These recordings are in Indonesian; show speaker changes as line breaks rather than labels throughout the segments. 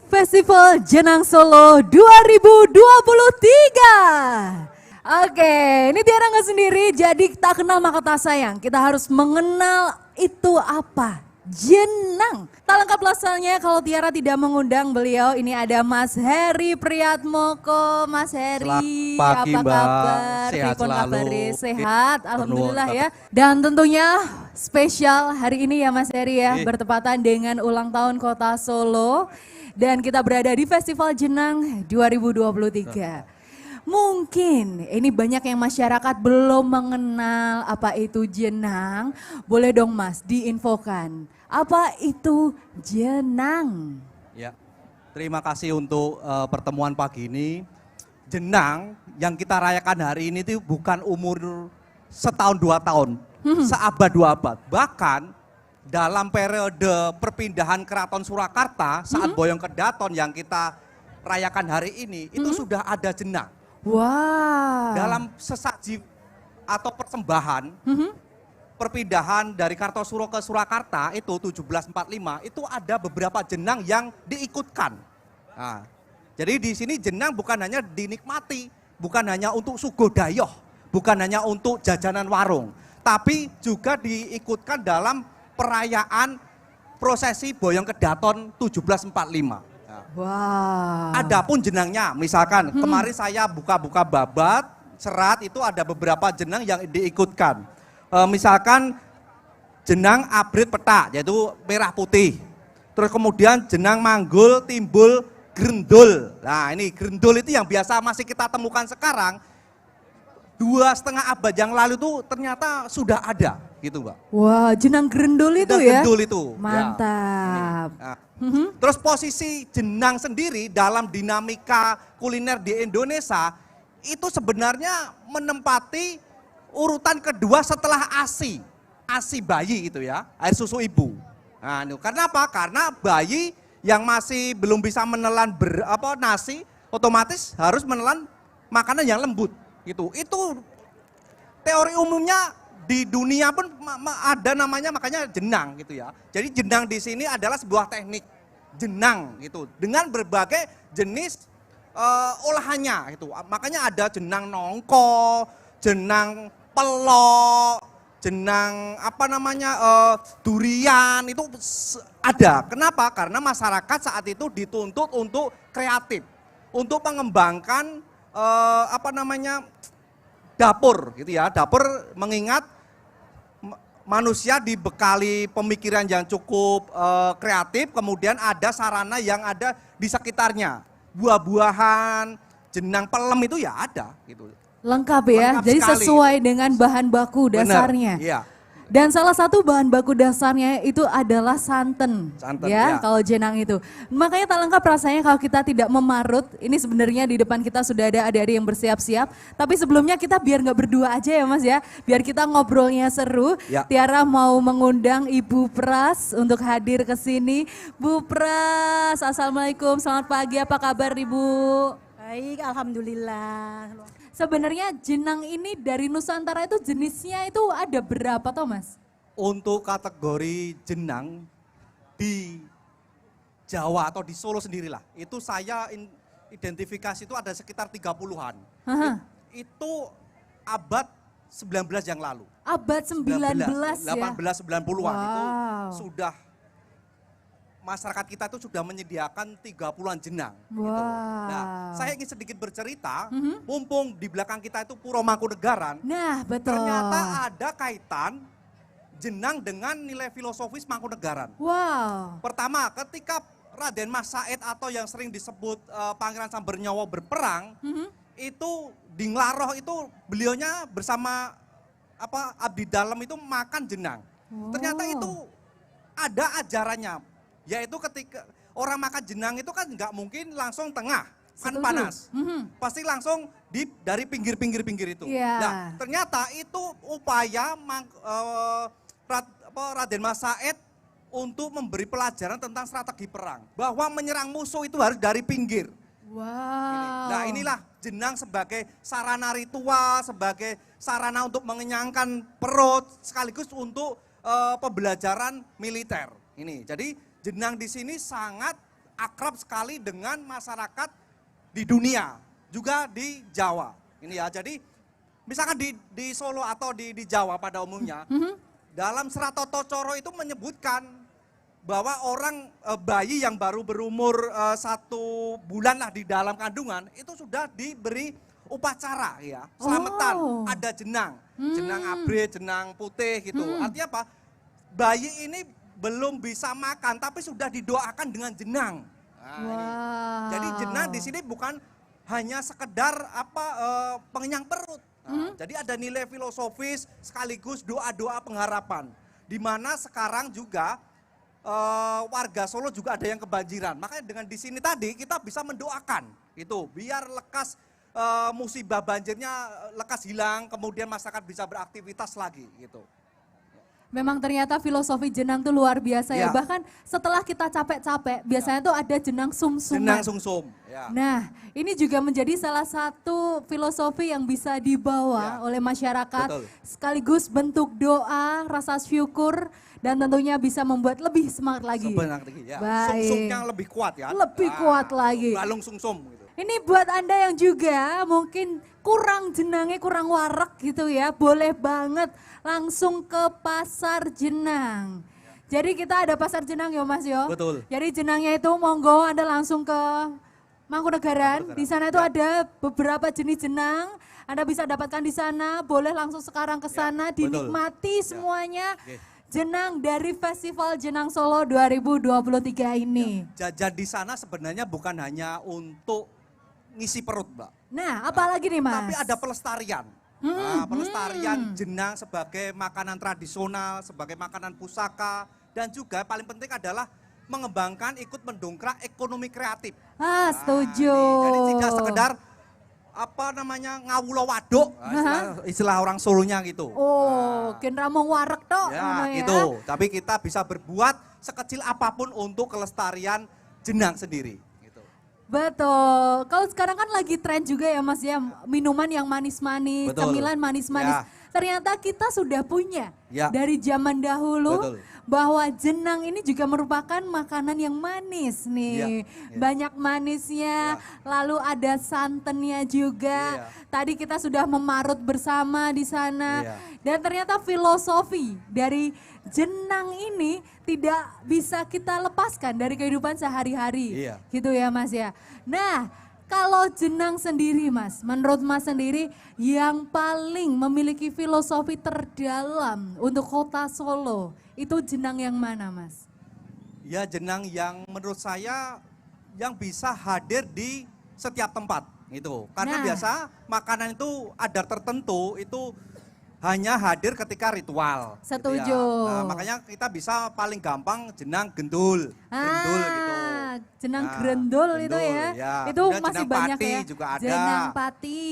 Festival Jenang Solo 2023. Oke, ini Tiara nggak sendiri, jadi tak kenal maka tak sayang. Kita harus mengenal itu apa, jenang. Tak lengkap lasalnya kalau Tiara tidak mengundang beliau. Ini ada Mas Heri Priatmoko. Mas Heri,
Selamat pagi,
apa
Mbak.
kabar?
Sehat
Pripun
selalu.
kabare? Sehat, alhamdulillah ya. Dan tentunya spesial hari ini ya Mas Heri ya, bertepatan dengan ulang tahun Kota Solo. Dan kita berada di Festival Jenang 2023. Mungkin ini banyak yang masyarakat belum mengenal apa itu jenang. Boleh dong Mas diinfokan, apa itu jenang?
Ya, terima kasih untuk pertemuan pagi ini. Jenang yang kita rayakan hari ini itu bukan umur setahun 2 tahun, seabad 2 abad. Bahkan dalam periode perpindahan Keraton Surakarta saat Boyong Kedaton yang kita rayakan hari ini itu sudah ada jenang.
Wow.
Dalam sesaji atau persembahan perpindahan dari Kartosuro ke Surakarta itu 1745 itu ada beberapa jenang yang diikutkan. Nah, jadi di sini jenang bukan hanya dinikmati, bukan hanya untuk sugodayoh, bukan hanya untuk jajanan warung, tapi juga diikutkan dalam perayaan prosesi Boyong Kedaton 1745.
Wow.
Adapun jenangnya, misalkan kemarin saya buka-buka babat, serat itu ada beberapa jenang yang diikutkan. Misalkan jenang abrit petak, yaitu merah putih. Terus kemudian jenang manggul, timbul, grendul. Nah ini grendul itu yang biasa masih kita temukan sekarang. 2,5 abad yang lalu itu ternyata sudah ada gitu Mbak.
Wah, jenang grendul itu
Jenang
ya?
grendul itu.
Mantap.
Ya. Nah, terus posisi jenang sendiri dalam dinamika kuliner di Indonesia itu sebenarnya menempati urutan kedua setelah ASI bayi itu ya, air susu ibu. Nah, karena apa? Karena bayi yang masih belum bisa menelan nasi, otomatis harus menelan makanan yang lembut gitu. Itu teori umumnya di dunia pun ada namanya, makanya jenang gitu ya. Jadi jenang di sini adalah sebuah teknik jenang gitu dengan berbagai jenis olahannya gitu. Makanya ada jenang nongko, jenang pelok, jenang durian itu ada. Kenapa? Karena masyarakat saat itu dituntut untuk kreatif, untuk mengembangkan dapur gitu ya. Dapur mengingat manusia dibekali pemikiran yang cukup kreatif, kemudian ada sarana yang ada di sekitarnya. Buah-buahan, jenang pelem itu ya ada gitu.
Lengkap ya,
Lengkap
jadi
sekali.
sesuai dengan bahan baku dasarnya.
Bener, iya.
Dan salah satu bahan baku dasarnya itu adalah santan,
Santan,
ya
ya.
kalau jenang itu. Makanya tak lengkap rasanya kalau kita tidak memarut. Ini sebenarnya di depan kita sudah ada adik-adik yang bersiap-siap. Tapi sebelumnya kita biar nggak berdua aja ya Mas ya, biar kita ngobrolnya seru.
Ya.
Tiara mau mengundang Ibu Pras untuk hadir ke sini. Bu Pras, assalamualaikum, selamat pagi, apa kabar Ibu?
Baik, alhamdulillah.
Sebenarnya jenang ini dari Nusantara itu jenisnya itu ada berapa toh Mas?
Untuk kategori jenang di Jawa atau di Solo sendirilah, itu saya identifikasi itu ada sekitar 30-an. Itu abad 19 yang lalu.
Abad 19 ya?
1890-an itu
Wow.
sudah masyarakat kita itu sudah menyediakan 30-an jenang. Gitu.
Wow.
Nah, saya ingin sedikit bercerita, mumpung di belakang kita itu Puro Mangkunegaran,
Nah betul.
ternyata ada kaitan jenang dengan nilai filosofis Mangkunegaran.
Wow.
Pertama, ketika Raden Mas Said atau yang sering disebut Pangeran Sambernyawa berperang, itu di Nglaroh itu beliaunya bersama abdi dalam itu makan jenang. Ternyata itu ada ajarannya. Yaitu ketika orang makan jenang itu kan nggak mungkin langsung tengah, kan
Setuju.
panas. Pasti langsung dari pinggir-pinggir itu.
Iya.
Nah, ternyata itu upaya Raden Mas Said untuk memberi pelajaran tentang strategi perang. Bahwa menyerang musuh itu harus dari pinggir.
Wow.
Nah inilah jenang sebagai sarana ritual, sebagai sarana untuk mengenyangkan perut, sekaligus untuk pembelajaran militer. Ini, jadi jenang di sini sangat akrab sekali dengan masyarakat di dunia, juga di Jawa. Ini ya, jadi misalkan di Solo atau di Jawa pada umumnya, dalam Serat Toto Coro itu menyebutkan bahwa orang bayi yang baru berumur 1 bulan lah di dalam kandungan itu sudah diberi upacara ya, selamatan, ada jenang, jenang abre, jenang putih gitu. Artinya apa? Bayi ini belum bisa makan tapi sudah didoakan dengan jenang. Nah, ini. Jadi jenang di sini bukan hanya sekedar pengenyang perut. Nah, jadi ada nilai filosofis sekaligus doa-doa pengharapan. Di mana sekarang juga warga Solo juga ada yang kebanjiran. Makanya dengan di sini tadi kita bisa mendoakan itu biar lekas musibah banjirnya lekas hilang, kemudian masyarakat bisa beraktivitas lagi gitu.
Memang ternyata filosofi jenang tuh luar biasa ya. Bahkan setelah kita capek-capek, biasanya tuh ada jenang sumsum.
Jenang sumsum. Ya.
Nah, ini juga menjadi salah satu filosofi yang bisa dibawa oleh masyarakat.
Betul.
Sekaligus bentuk doa, rasa syukur, dan tentunya bisa membuat lebih semangat lagi.
Sebenarnya ya.
Baik.
Sumsumnya lebih kuat ya.
Lebih kuat lagi.
Balung sumsum gitu.
Ini buat Anda yang juga mungkin kurang jenangnya, kurang warak gitu ya. Boleh banget langsung ke Pasar Jenang. Jadi kita ada Pasar Jenang ya Mas yo.
Betul.
Jadi jenangnya itu monggo Anda langsung ke Mangkunegaran. Di sana itu ada beberapa jenis jenang. Anda bisa dapatkan di sana. Boleh langsung sekarang ke sana dinikmati semuanya. Jenang dari Festival Jenang Solo 2023 ini.
Jajan di sana sebenarnya bukan hanya untuk ngisi perut, Mbak.
Nah, apalagi nih Mas?
Tapi ada pelestarian. Pelestarian jenang sebagai makanan tradisional, sebagai makanan pusaka, dan juga paling penting adalah mengembangkan, ikut mendongkrak ekonomi kreatif.
Setuju.
Jadi tidak sekedar ngawulo waduk, istilah orang Solonya gitu.
Genra mau warek tok.
Ya, gitu. Tapi kita bisa berbuat sekecil apapun untuk kelestarian jenang sendiri.
Betul. Kalau sekarang kan lagi tren juga ya Mas ya, minuman yang manis-manis, cemilan manis-manis. Ya. Ternyata kita sudah punya dari zaman dahulu bahwa jenang ini juga merupakan makanan yang manis nih. Banyak manisnya, lalu ada santannya juga. Tadi kita sudah memarut bersama di sana. Dan ternyata filosofi dari jenang ini tidak bisa kita lepaskan dari kehidupan sehari-hari. Gitu ya Mas ya. Nah, kalau jenang sendiri Mas, menurut Mas sendiri yang paling memiliki filosofi terdalam untuk kota Solo, itu jenang yang mana Mas?
Ya jenang yang menurut saya yang bisa hadir di setiap tempat gitu. Karena biasa makanan itu adar tertentu itu hanya hadir ketika ritual.
Setuju.
Gitu ya. Nah, makanya kita bisa paling gampang jenang gendul. Gendul gitu.
Jenang grendul itu ya. Itu
kemudian
masih
jenang
banyak
pati
ya.
juga ada.
Jenang pati.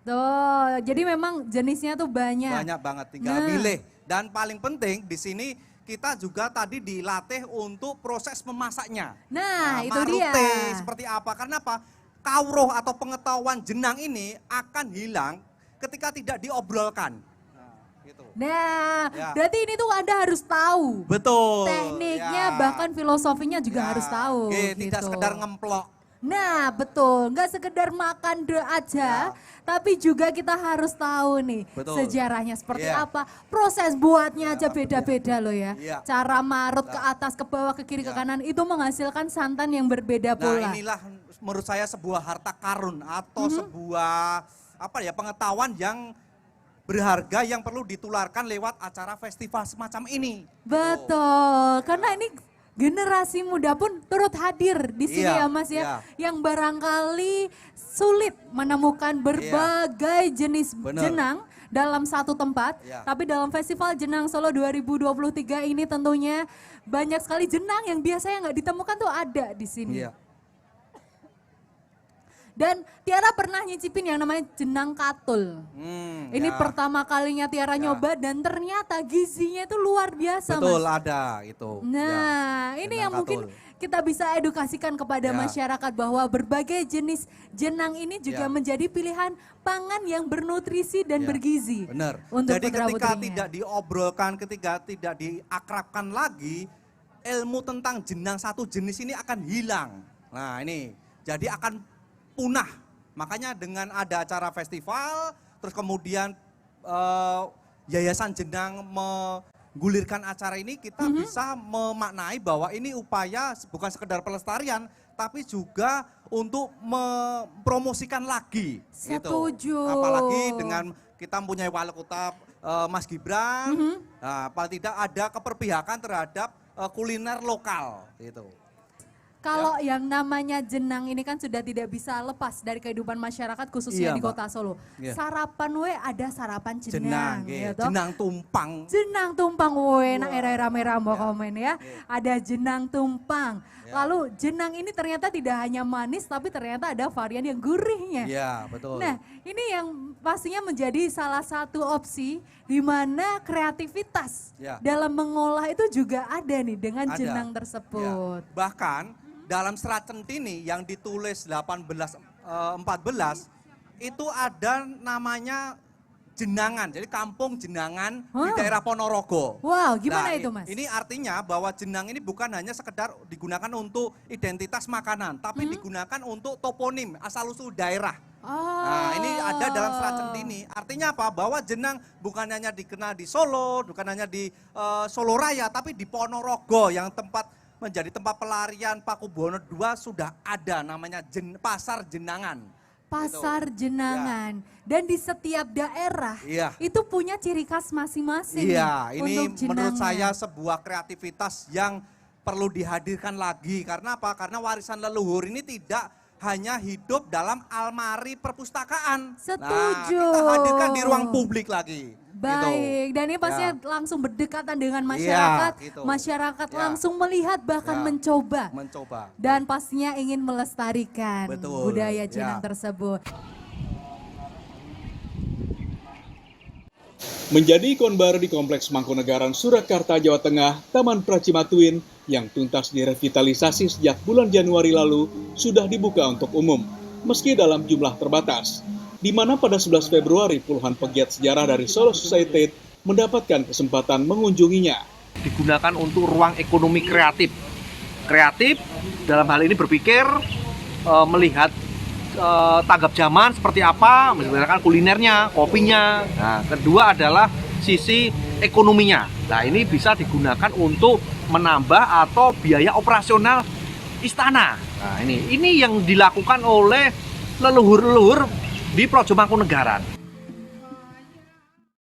Tuh, jadi memang jenisnya tuh banyak.
Banyak banget, tinggal pilih. Dan paling penting di sini kita juga tadi dilatih untuk proses memasaknya.
Nah itu dia.
Seperti apa, karena apa? Kauroh atau pengetahuan jenang ini akan hilang ketika tidak diobrolkan.
Nah, berarti ini tuh Anda harus tahu.
Betul.
Tekniknya bahkan filosofinya juga harus tahu.
Tidak sekedar ngemplok.
Nah betul, nggak sekedar makan aja, tapi juga kita harus tahu nih sejarahnya seperti apa. Proses buatnya aja beda-beda loh ya. Cara marut ke atas, ke bawah, ke kiri, ke kanan itu menghasilkan santan yang berbeda pula.
Nah inilah menurut saya sebuah harta karun atau sebuah pengetahuan yang berharga yang perlu ditularkan lewat acara festival semacam ini.
Betul, karena ini generasi muda pun turut hadir di sini ya Mas ya. Yang barangkali sulit menemukan berbagai jenis jenang dalam satu tempat. Tapi dalam Festival Jenang Solo 2023 ini tentunya banyak sekali jenang yang biasanya nggak ditemukan tuh ada di sini. Dan Tiara pernah nyicipin yang namanya jenang katul. Ini pertama kalinya Tiara nyoba dan ternyata gizinya itu luar biasa
Betul,
Mas.
ada itu.
Nah ini yang mungkin kita bisa edukasikan kepada masyarakat bahwa berbagai jenis jenang ini juga menjadi pilihan pangan yang bernutrisi dan bergizi.
Benar.
Untuk
jadi ketika
putra-putrinya.
tidak diobrolkan, ketika tidak diakrabkan lagi, ilmu tentang jenang satu jenis ini akan hilang. Nah ini, jadi akan punah. Makanya dengan ada acara festival, terus kemudian Yayasan Jenang menggulirkan acara ini, kita bisa memaknai bahwa ini upaya bukan sekedar pelestarian, tapi juga untuk mempromosikan lagi.
Setuju.
Gitu. Apalagi dengan kita mempunyai wali kota Mas Gibran, nah, paling tidak ada keperpihakan terhadap kuliner lokal. Gitu.
Kalau yang namanya jenang ini kan sudah tidak bisa lepas dari kehidupan masyarakat khususnya
Iya,
di
Mbak.
Kota Solo.
Iya.
Sarapan ada sarapan jenang.
Jenang,
ya toh?
jenang tumpang.
Jenang tumpang, nak era merah mau komen ya. Ada jenang tumpang. Lalu jenang ini ternyata tidak hanya manis tapi ternyata ada varian yang gurihnya.
Iya, betul.
Nah, ini yang pastinya menjadi salah satu opsi di mana kreativitas dalam mengolah itu juga ada nih dengan
Ada.
jenang tersebut.
Ya. Bahkan dalam Serat Centini yang ditulis 1814 itu ada namanya jenangan, jadi kampung jenangan di daerah Ponorogo.
Wow, gimana
Nah,
itu Mas?
Ini artinya bahwa jenang ini bukan hanya sekedar digunakan untuk identitas makanan, tapi digunakan untuk toponim, asal-usul daerah. Nah ini ada dalam Serat Centini, artinya apa? Bahwa jenang bukan hanya dikenal di Solo, bukan hanya di Solo Raya, tapi di Ponorogo yang menjadi tempat pelarian Pakubuwono II sudah ada namanya Pasar Jenangan.
Pasar Jenangan. Dan di setiap daerah itu punya ciri khas masing-masing.
Iya, ini
untuk
menurut
jenangnya.
saya sebuah kreativitas yang perlu dihadirkan lagi. Karena apa? Karena warisan leluhur ini tidak hanya hidup dalam almari perpustakaan.
Setuju.
Nah, kita hadirkan di ruang publik lagi.
Baik, dan ini pastinya langsung berdekatan dengan masyarakat.
Gitu.
Masyarakat langsung melihat bahkan mencoba. Dan pastinya ingin melestarikan budaya jenang tersebut.
Menjadi ikon baru di Kompleks Mangkunegaran, Surakarta, Jawa Tengah, Taman Pracimatuin yang tuntas direvitalisasi sejak bulan Januari lalu sudah dibuka untuk umum, meski dalam jumlah terbatas, di mana pada 11 Februari puluhan pegiat sejarah dari Solo Society mendapatkan kesempatan mengunjunginya.
Digunakan untuk ruang ekonomi kreatif. Kreatif dalam hal ini berpikir, melihat tanggap zaman seperti apa, misalkan kulinernya, kopinya. Nah, kedua adalah sisi ekonominya. Nah, ini bisa digunakan untuk menambah atau biaya operasional istana. Nah, ini yang dilakukan oleh leluhur-leluhur di Projo Mangkunegaran.